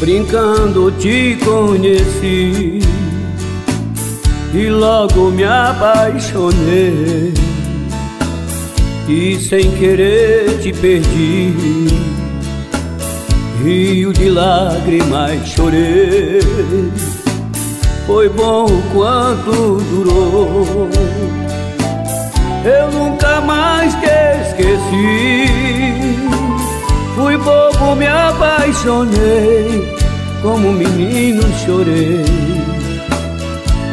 brincando te conheci e logo me apaixonei, e sem querer te perdi, rio de lágrimas chorei. Foi bom o quanto durou, eu nunca mais te esqueci. Fui bobo, me apaixonei, como um menino chorei.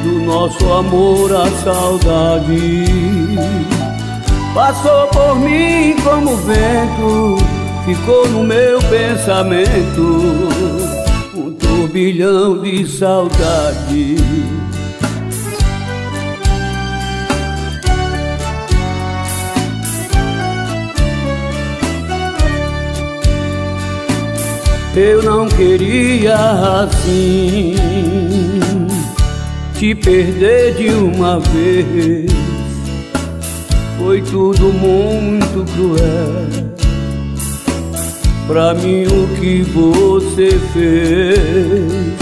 Do nosso amor a saudade passou por mim como vento, ficou no meu pensamento, um turbilhão de saudade. Eu não queria assim te perder de uma vez, foi tudo muito cruel. Pra mim o que você fez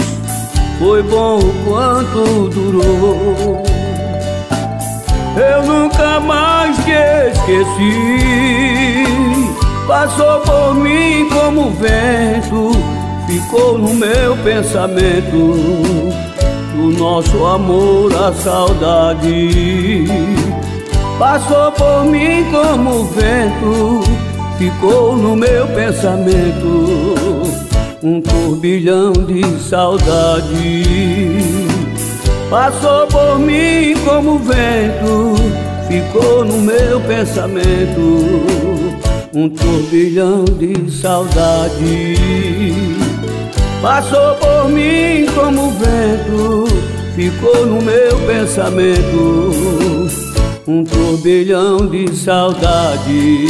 foi bom o quanto durou, eu nunca mais te esqueci. Passou por mim como vento, ficou no meu pensamento, do nosso amor a saudade. Passou por mim como vento, ficou no meu pensamento, um turbilhão de saudade. Passou por mim como vento, ficou no meu pensamento, um turbilhão de saudade. Passou por mim como vento, ficou no meu pensamento, um turbilhão de saudade.